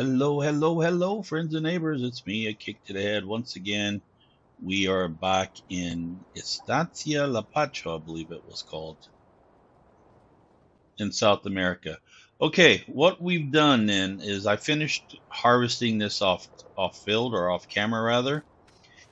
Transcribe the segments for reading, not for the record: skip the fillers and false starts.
Hello, hello, hello, friends and neighbors. It's me, a kick to the head. Once again, we are back in Estancia, Lapacho, I believe it was called, in South America. Okay, what we've done then is I finished harvesting this off field or off camera rather.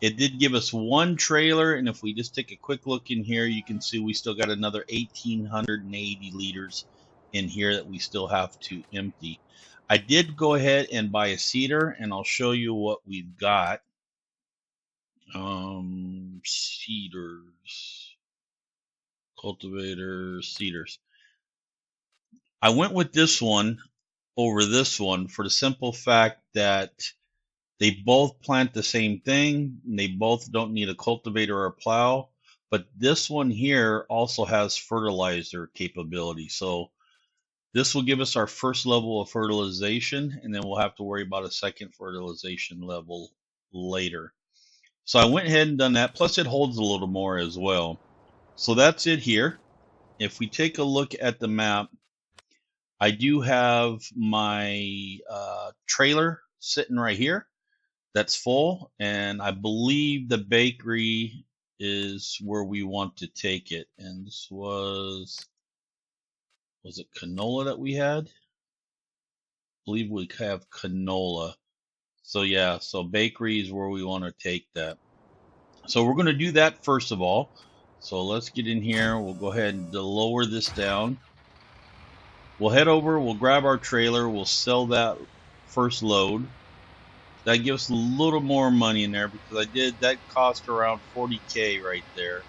It did give us one trailer, and if we just take a quick look in here, you can see we still got another 1,880 liters in here that we still have to empty. I did go ahead and buy a seeder, and I'll show you what we've got. Seeders, cultivator, seeders. I went with this one over this one for the simple fact that they both plant the same thing. They both don't need a cultivator or a plow, but this one here also has fertilizer capability. So this will give us our first level of fertilization, and then we'll have to worry about a second fertilization level later. So I went ahead and done that. Plus it holds a little more as well. So that's it here. If we take a look at the map, I do have my trailer sitting right here. That's full, and I believe the bakery is where we want to take it. And this was it canola that we had? I believe we have canola. So yeah, so bakery is where we want to take that. So we're going to do that first of all. So let's get in here. We'll go ahead and lower this down. We'll head over, we'll grab our trailer, we'll sell that first load. That gives us a little more money in there because that cost around 40K right there.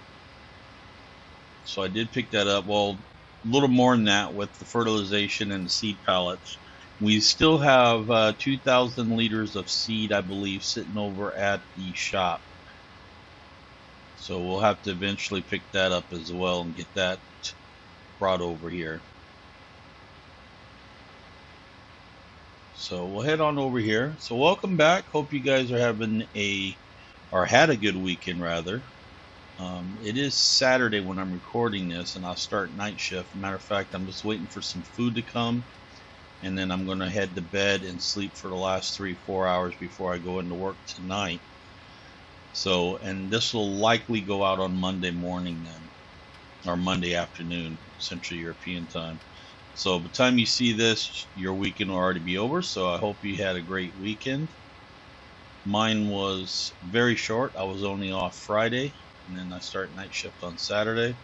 So I did pick that up. Well, a little more than that with the fertilization and the seed pallets. We still have 2,000 liters of seed, I believe, sitting over at the shop. So we'll have to eventually pick that up as well and get that brought over here. So we'll head on over here. So welcome back. Hope you guys are having had a good weekend rather. It is Saturday when I'm recording this, and I'll start night shift. Matter of fact, I'm just waiting for some food to come, and then I'm going to head to bed and sleep for the last 3-4 hours before I go into work tonight. So, and this will likely go out on Monday morning then, or Monday afternoon, Central European time. So by the time you see this, your weekend will already be over. So I hope you had a great weekend. Mine was very short. I was only off Friday, and then I start night shift on Saturday.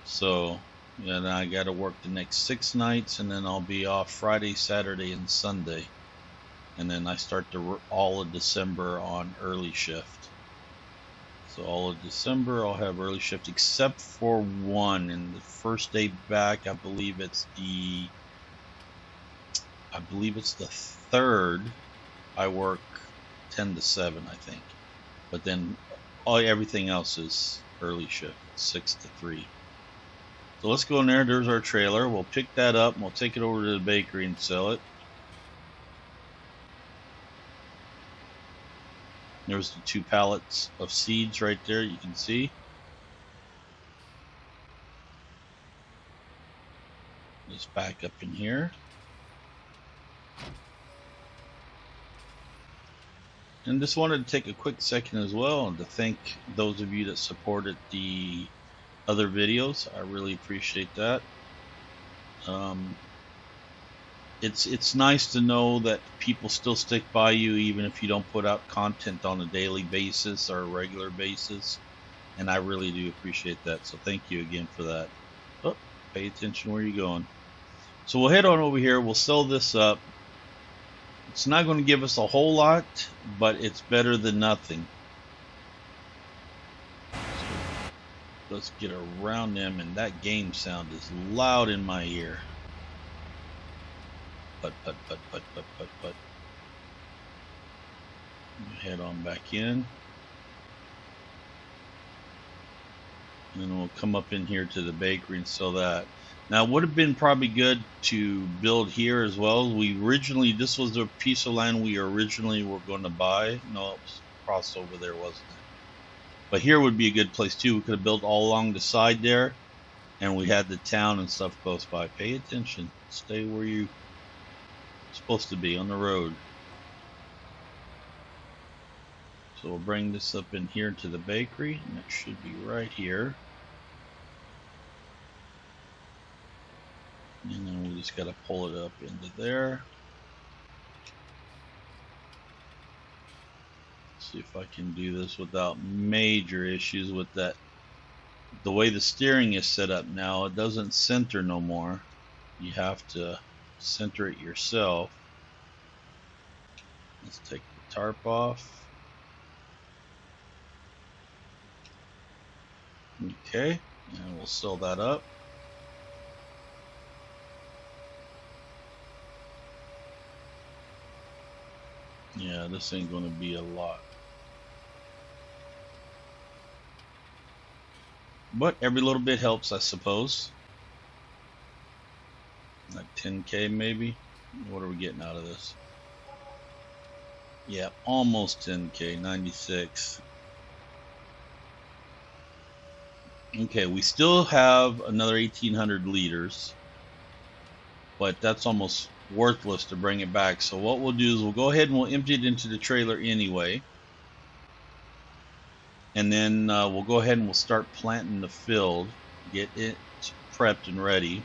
So then I got to work the next 6 nights, and then I'll be off Friday, Saturday, and Sunday. And then I start all of December on early shift. So all of December I'll have early shift except for one, and the first day back I believe it's the 3rd. I work 10 to 7 I think, but then everything else is early shift 6 to 3. So let's go in there. There's our trailer. We'll pick that up and we'll take it over to the bakery and sell it. There's the 2 pallets of seeds right there, you can see. Just back up in here. And just wanted to take a quick second as well and to thank those of you that supported the other videos. I really appreciate that. It's nice to know that people still stick by you even if you don't put out content on a daily basis or a regular basis, and I really do appreciate that, so thank you again for that. Oh, pay attention where you're going. So we'll head on over here, we'll sell this up. It's not going to give us a whole lot, but it's better than nothing. So let's get around them, and that game sound is loud in my ear. But. Head on back in. And then we'll come up in here to the bakery and sell that. Now, it would have been probably good to build here as well. This was the piece of land we originally were going to buy. No, it was crossed over there, wasn't it? But here would be a good place too. We could have built all along the side there, and we had the town and stuff close by. Pay attention. Stay where you supposed to be, on the road. So we'll bring this up in here to the bakery, and it should be right here. And then we just got to pull it up into there. See if I can do this without major issues with that. The way the steering is set up now, it doesn't center no more. You have to center it yourself. Let's take the tarp off. Okay, and we'll sew that up. Yeah, this ain't going to be a lot. But every little bit helps, I suppose. Like 10K maybe? What are we getting out of this? Yeah, almost 10K, 96. Okay, we still have another 1,800 liters, but that's almost worthless to bring it back. So what we'll do is we'll go ahead and we'll empty it into the trailer anyway. And then we'll go ahead and we'll start planting the field, get it prepped and ready.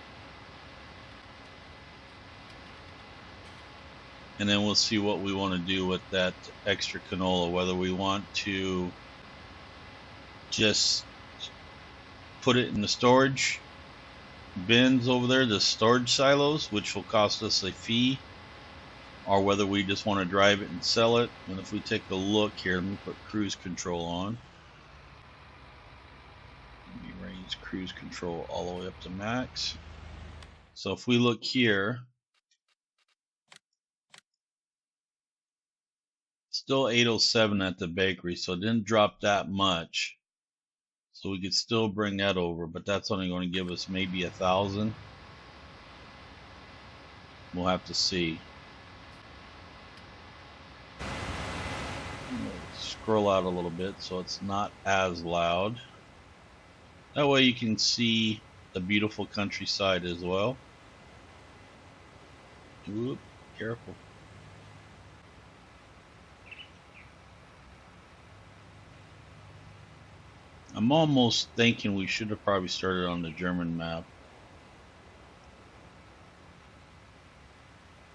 And then we'll see what we want to do with that extra canola, whether we want to just put it in the storage bins over there, the storage silos, which will cost us a fee, or whether we just want to drive it and sell it. And if we take a look here, let me put cruise control on. Let me raise cruise control all the way up to max. So if we look here, still 807 at the bakery, so it didn't drop that much. So we could still bring that over, but that's only going to give us maybe 1,000. We'll have to see. Scroll out a little bit so it's not as loud. That way you can see the beautiful countryside as well. Oop, careful. I'm almost thinking we should have probably started on the German map.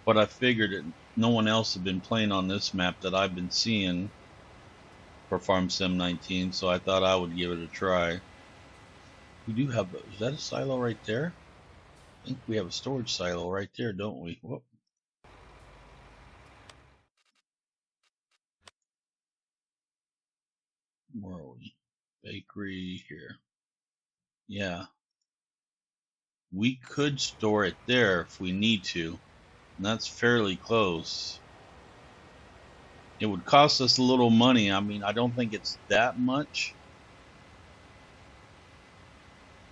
But I figured that no one else had been playing on this map that I've been seeing for Farm Sim 19, so I thought I would give it a try. We do have, is that a silo right there? I think we have a storage silo right there, don't we? Whoop. Where are we? Bakery here. Yeah. We could store it there if we need to. And that's fairly close. It would cost us a little money. I mean, I don't think it's that much.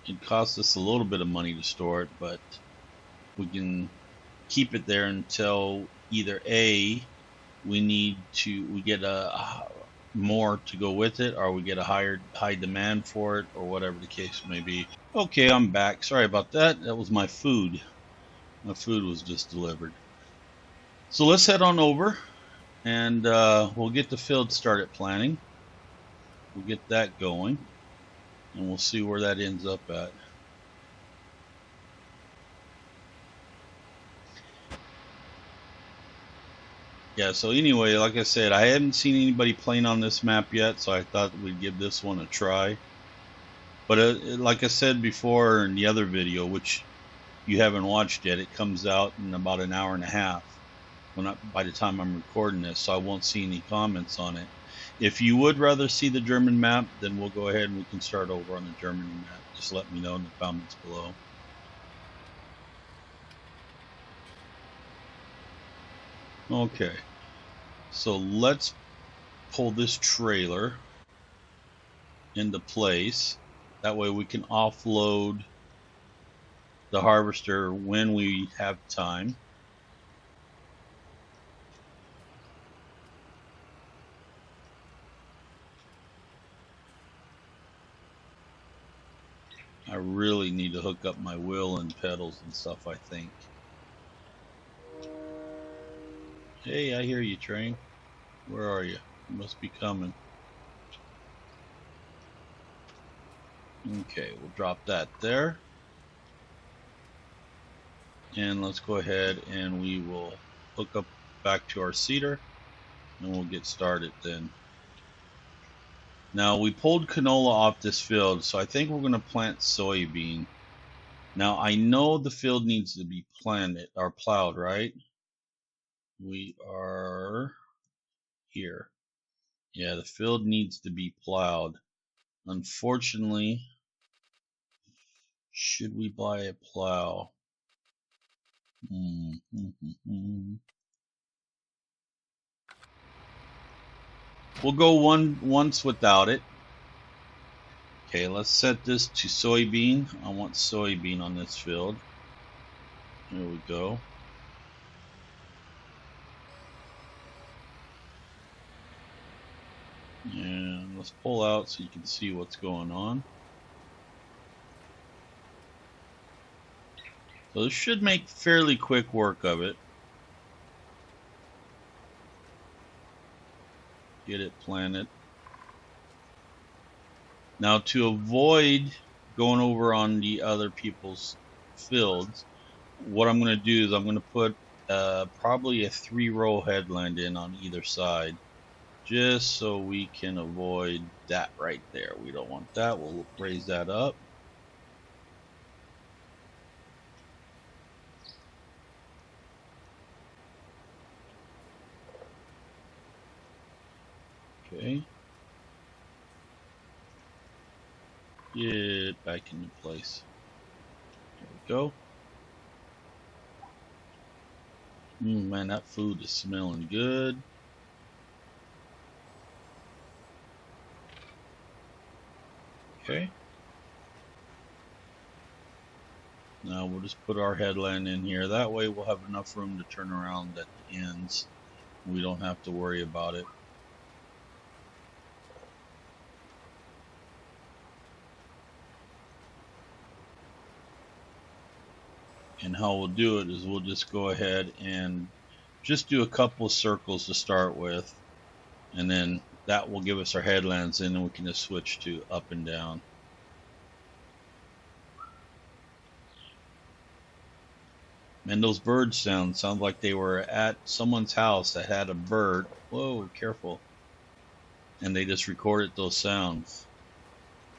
It costs us a little bit of money to store it, but we can keep it there until either A, we get more to go with it, or we get a high demand for it, or whatever the case may be. Okay, I'm back. Sorry about that. That was my food. My food was just delivered. So let's head on over, and we'll get the field started planting. We'll get that going, and we'll see where that ends up at. Yeah, so anyway, like I said, I haven't seen anybody playing on this map yet, so I thought we'd give this one a try. But like I said before in the other video, which you haven't watched yet, it comes out in about an hour and a half by the time I'm recording this, so I won't see any comments on it. If you would rather see the German map, then we'll go ahead and we can start over on the German map. Just let me know in the comments below. Okay, so let's pull this trailer into place. That way we can offload the harvester when we have time. I really need to hook up my wheel and pedals and stuff, I think. Hey, I hear you, train. Where are you? You must be coming. Okay, we'll drop that there. And let's go ahead and we will hook up back to our seeder and we'll get started then. Now we pulled canola off this field, so I think we're going to plant soybean. Now I know the field needs to be planted or plowed, right? We are here. Yeah, the field needs to be plowed. Unfortunately, should we buy a plow? We'll go once without it. Okay, let's set this to soybean. I want soybean on this field. There we go. And let's pull out so you can see what's going on. So this should make fairly quick work of it. Get it planted. Now to avoid going over on the other people's fields, what I'm going to do is I'm going to put probably a 3-row headland in on either side, just so we can avoid that right there. We don't want that. We'll raise that up. Okay. Get back into place. There we go. Man, that food is smelling good. Okay. Now we'll just put our headland in here. That way we'll have enough room to turn around at the ends. We don't have to worry about it. And how we'll do it is we'll just go ahead and just do a couple of circles to start with, and then that will give us our headlands, and then we can just switch to up and down. And those bird sounds sound like they were at someone's house that had a bird. Whoa, careful. And they just recorded those sounds.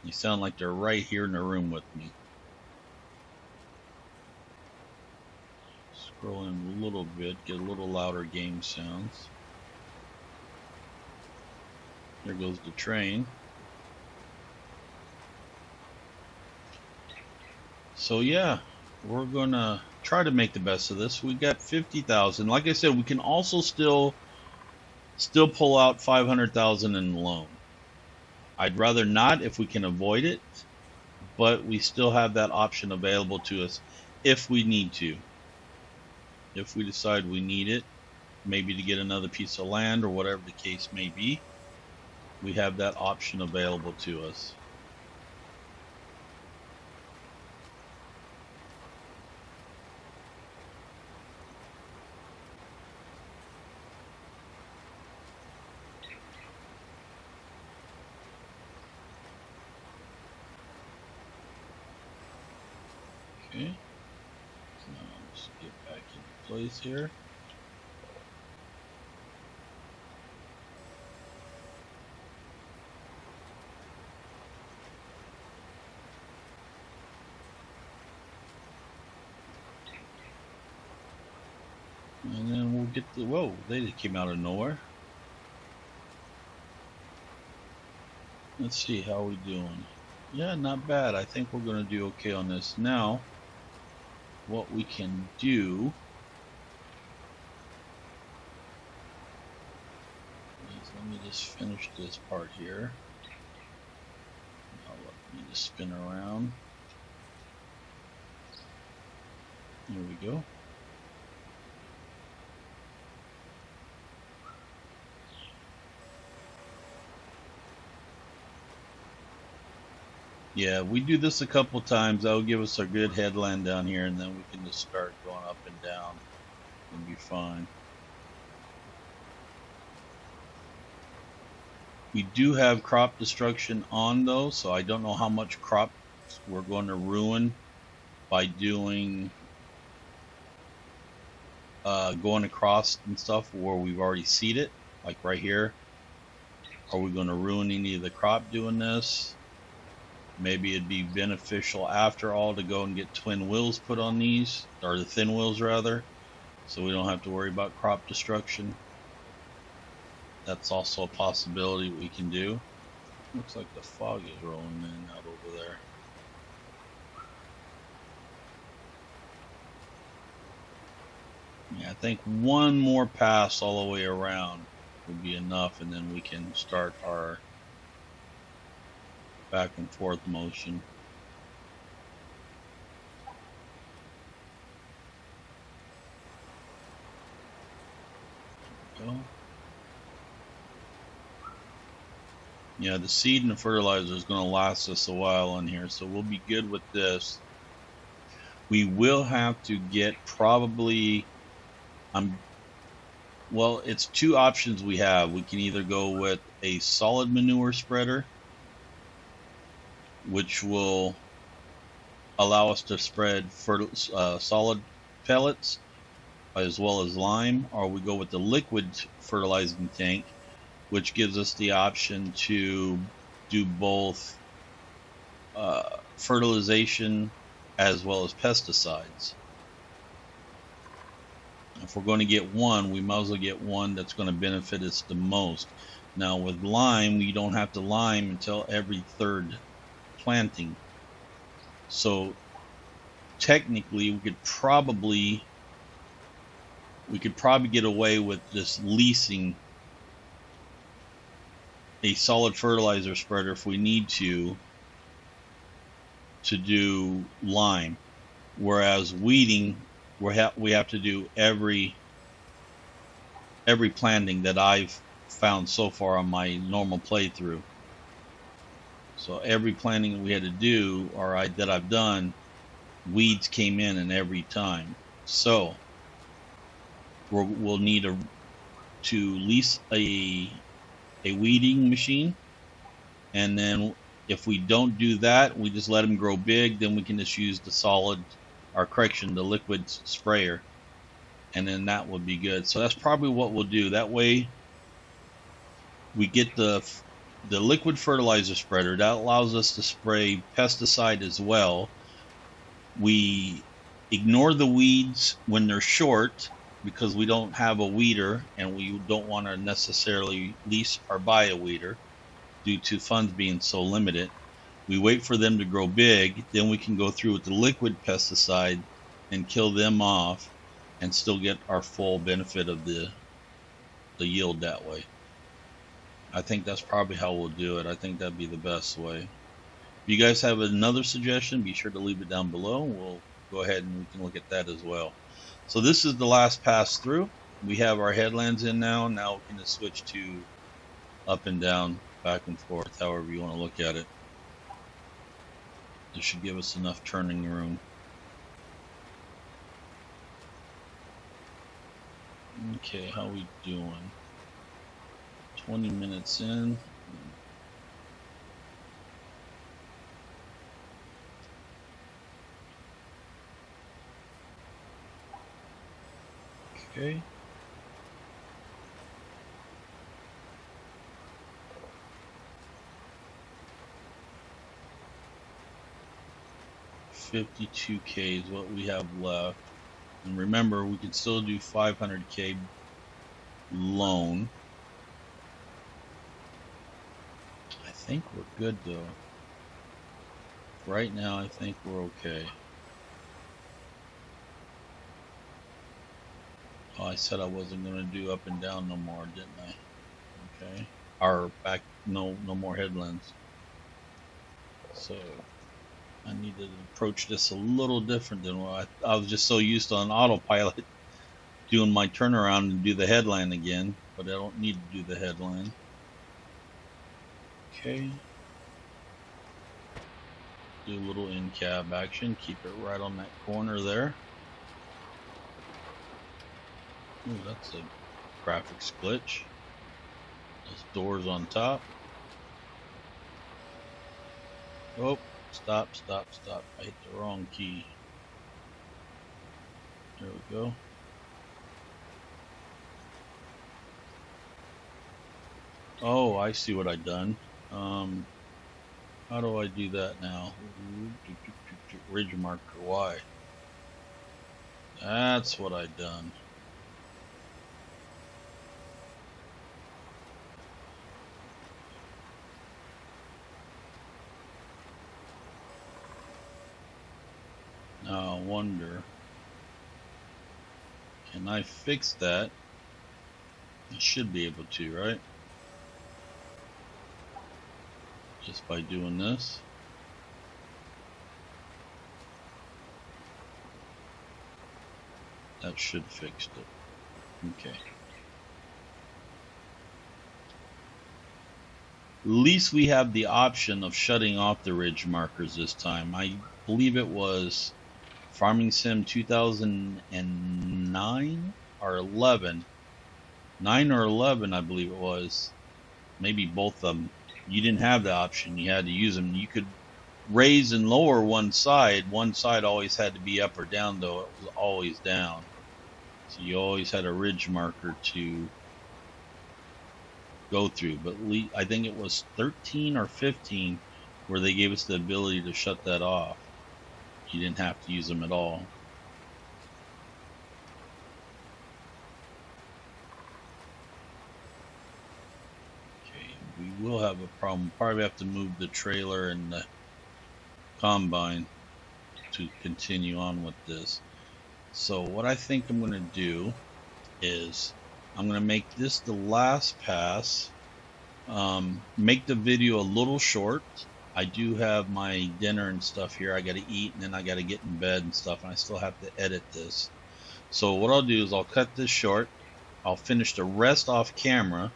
They sound like they're right here in the room with me. Scroll in a little bit, get a little louder game sounds. There goes the train. So yeah, we're gonna try to make the best of this. We got 50,000. Like I said, we can also still pull out 500,000 in loan. I'd rather not if we can avoid it, but we still have that option available to us if we need to. If we decide we need it, maybe to get another piece of land or whatever the case may be, we have that option available to us. Okay, now let's get back into place here. And then we'll get the, whoa, they just came out of nowhere. Let's see, how we doing? Yeah, not bad. I think we're going to do okay on this. Now, what we can do is, let me just finish this part here. Now let me just spin around. There we go. Yeah, we do this a couple times. That'll give us a good headland down here, and then we can just start going up and down and be fine. We do have crop destruction on though, so I don't know how much crop we're going to ruin by doing going across and stuff where we've already seeded, like right here. Are we going to ruin any of the crop doing this? Maybe it'd be beneficial after all to go and get twin wheels put on these, or the thin wheels rather, so we don't have to worry about crop destruction. That's also a possibility we can do. Looks like the fog is rolling in and out over there. Yeah, I think one more pass all the way around would be enough, and then we can start our back and forth motion. Go. Yeah, the seed and the fertilizer is going to last us a while on here, so we'll be good with this. We will have to get probably, well, it's two options we have. We can either go with a solid manure spreader, which will allow us to spread solid pellets as well as lime, or we go with the liquid fertilizing tank, which gives us the option to do both fertilization as well as pesticides. If we're going to get one, we might as well get one that's going to benefit us the most. Now with lime, we don't have to lime until every third planting. So technically we could probably get away with just leasing a solid fertilizer spreader if we need to do lime, whereas weeding we have to do every planting that I've found so far on my normal playthrough. So every planting we had to do, or that I've done, weeds came in every time. So we'll need to lease a weeding machine, and then if we don't do that, we just let them grow big, then we can just use the liquid sprayer, and then that would be good. So that's probably what we'll do. That way we get the liquid fertilizer spreader that allows us to spray pesticide as well. We ignore the weeds when they're short because we don't have a weeder, and we don't want to necessarily lease or buy a weeder due to funds being so limited. We wait for them to grow big, then we can go through with the liquid pesticide and kill them off and still get our full benefit of the yield that way. I think that's probably how we'll do it. I think that'd be the best way. If you guys have another suggestion, be sure to leave it down below. We'll go ahead and we can look at that as well. So this is the last pass through. We have our headlands in now. Now we can just switch to up and down, back and forth, however you want to look at it. This should give us enough turning room. Okay, how we doing? 20 minutes in. Okay. $52K is what we have left. And remember, we can still do $500K loan. I think we're good though. Right now, I think we're okay. Oh, I said I wasn't going to do up and down no more, didn't I? Okay. Or back, no more headlands. So I need to approach this a little different than what I was just so used to on autopilot doing my turnaround and do the headland again, but I don't need to do the headland. Okay. Do a little in-cab action, keep it right on that corner there. Ooh, that's a graphics glitch. Those doors on top. Oh, stop. I hit the wrong key. There we go. Oh, I see what I've done. How do I do that now? Ridge marker Y. That's what I've done. Now I wonder, can I fix that? I should be able to, right? Just by doing this. That should fix it. Okay. At least we have the option of shutting off the ridge markers this time. I believe it was Farming Sim 2009 or 11. 9 or 11, I believe it was. Maybe both of them. You didn't have the option. You had to use them. You could raise and lower one side. One side always had to be up or down, though. It was always down. So you always had a ridge marker to go through. But I think it was 13 or 15 where they gave us the ability to shut that off. You didn't have to use them at all. Okay, we will have a problem. Probably have to move the trailer and the combine to continue on with this. So what I think I'm going to do is I'm going to make this the last pass. Make the video a little short. I do have my dinner and stuff here. I got to eat, and then I got to get in bed and stuff, and I still have to edit this. So what I'll do is I'll cut this short. I'll finish the rest off camera.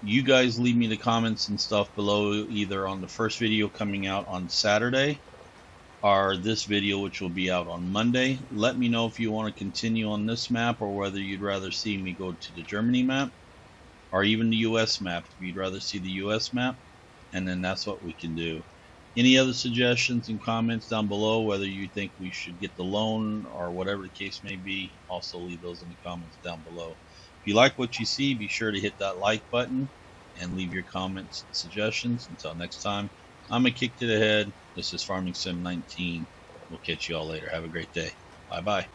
You guys leave me the comments and stuff below, either on the first video coming out on Saturday or this video, which will be out on Monday. Let me know if you want to continue on this map or whether you'd rather see me go to the Germany map or even the US map, if you'd rather see the US map, and then that's what we can do. Any other suggestions and comments down below, whether you think we should get the loan or whatever the case may be, also leave those in the comments down below. If you like what you see, be sure to hit that like button and leave your comments and suggestions. Until next time, I'm going to kick to the head. This is Farming Sim 19. We'll catch you all later. Have a great day. Bye-bye.